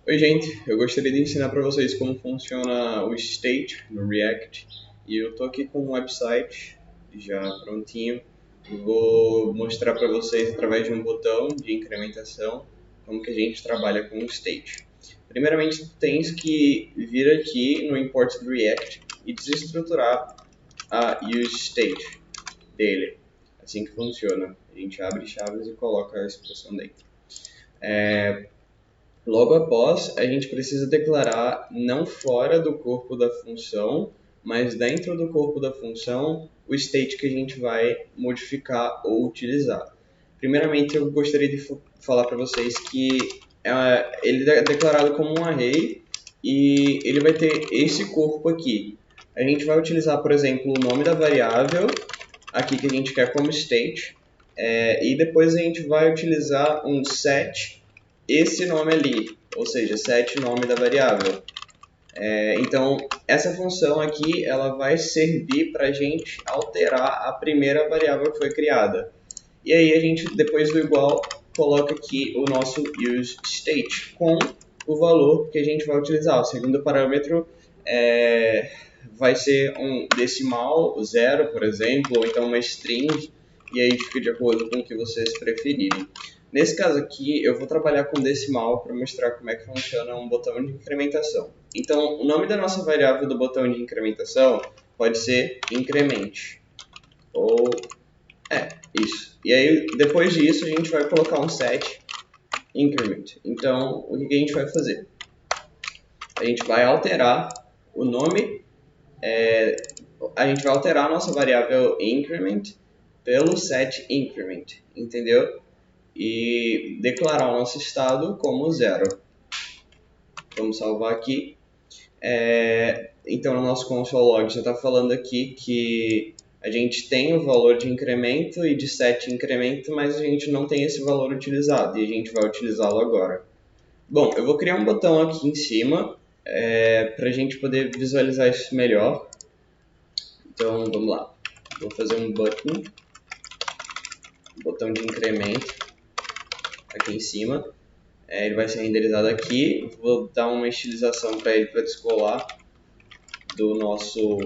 Oi, gente. Eu gostaria de ensinar para vocês como funciona o state no React. E eu estou aqui com um website já prontinho. Eu vou mostrar para vocês através de um botão de incrementação como que a gente trabalha com o state. Primeiramente, tu tens que vir aqui no import do React e desestruturar a useState dele. Assim que funciona. A gente abre chaves e coloca a expressão dentro. Logo após, a gente precisa declarar não fora do corpo da função, mas dentro do corpo da função, o state que a gente vai modificar ou utilizar. Primeiramente, eu gostaria de falar para vocês que ele é declarado como um array e ele vai ter esse corpo aqui. A gente vai utilizar, por exemplo, o nome da variável, aqui que a gente quer como state, e depois a gente vai utilizar um set esse nome ali, ou seja, set nome da variável. Então, essa função aqui ela vai servir para a gente alterar a primeira variável que foi criada. E aí a gente, depois do igual, coloca aqui o nosso useState com o valor que a gente vai utilizar. O segundo parâmetro vai ser um decimal, 0, por exemplo, ou então uma string, e aí fica de acordo com o que vocês preferirem. Nesse caso aqui, eu vou trabalhar com decimal para mostrar como é que funciona um botão de incrementação. Então, o nome da nossa variável do botão de incrementação pode ser increment, ou isso. E aí, depois disso, a gente vai colocar um set increment. Então, o que a gente vai fazer? A gente vai alterar o nome, a gente vai alterar a nossa variável increment pelo set increment, entendeu? E declarar o nosso estado como 0. Vamos salvar aqui. Então, no nosso console log já está falando aqui que a gente tem o valor de incremento e de set incremento, mas a gente não tem esse valor utilizado e a gente vai utilizá-lo agora. Bom, eu vou criar um botão aqui em cima para a gente poder visualizar isso melhor. Então, vamos lá. Vou fazer um botão de incremento aqui em cima. Ele vai ser renderizado aqui. Vou dar uma estilização para ele para descolar do nosso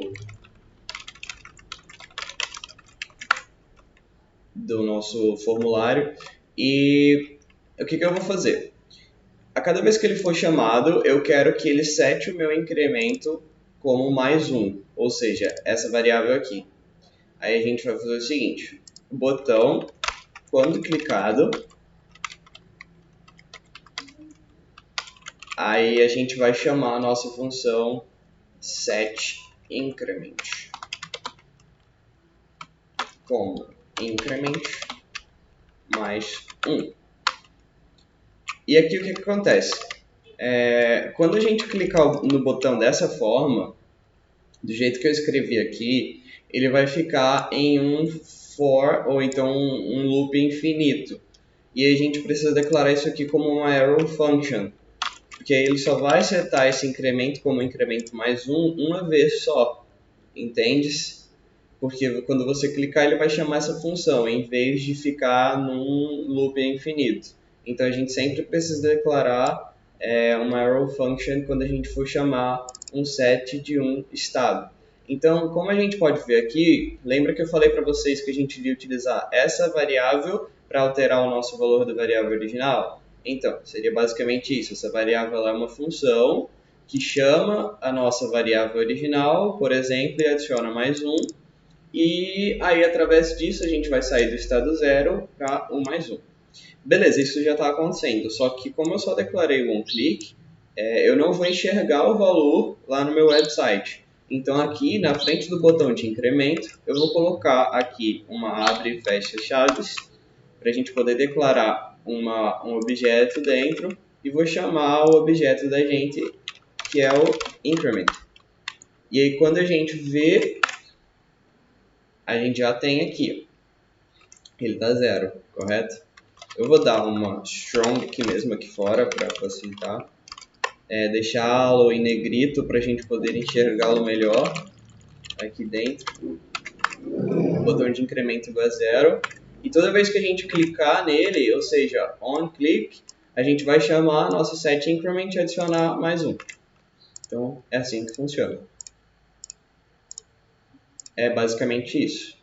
formulário. E o que eu vou fazer? A cada vez que ele for chamado, eu quero que ele sete o meu incremento como mais 1, ou seja, essa variável aqui. Aí a gente vai fazer o seguinte, o botão, quando clicado, aí a gente vai chamar a nossa função setIncrement como increment mais 1. E aqui o que acontece? Quando a gente clicar no botão dessa forma, do jeito que eu escrevi aqui, ele vai ficar em um for, ou então um loop infinito. E a gente precisa declarar isso aqui como uma arrow function, porque ele só vai setar esse incremento como incremento mais 1 uma vez só, entende? Porque quando você clicar ele vai chamar essa função, em vez de ficar num loop infinito. Então a gente sempre precisa declarar uma arrow function quando a gente for chamar um set de um estado. Então, como a gente pode ver aqui, lembra que eu falei para vocês que a gente iria utilizar essa variável para alterar o nosso valor da variável original? Então, seria basicamente isso. Essa variável é uma função que chama a nossa variável original, por exemplo, e adiciona mais 1. E aí, através disso, a gente vai sair do estado 0 para 1 mais 1. Beleza, isso já está acontecendo, só que como eu só declarei o onClick, eu não vou enxergar o valor lá no meu website. Então aqui, na frente do botão de incremento, eu vou colocar aqui uma abre e fecha chaves, para a gente poder declarar um objeto dentro, e vou chamar o objeto da gente, que é o increment. E aí quando a gente vê, a gente já tem aqui, ele está 0, correto? Eu vou dar uma strong aqui mesmo, aqui fora, para facilitar. Deixá-lo em negrito para a gente poder enxergá-lo melhor. Aqui dentro, o botão de incremento igual a 0. E toda vez que a gente clicar nele, ou seja, on click, a gente vai chamar a nossa setIncrement e adicionar mais um. Então, é assim que funciona. É basicamente isso.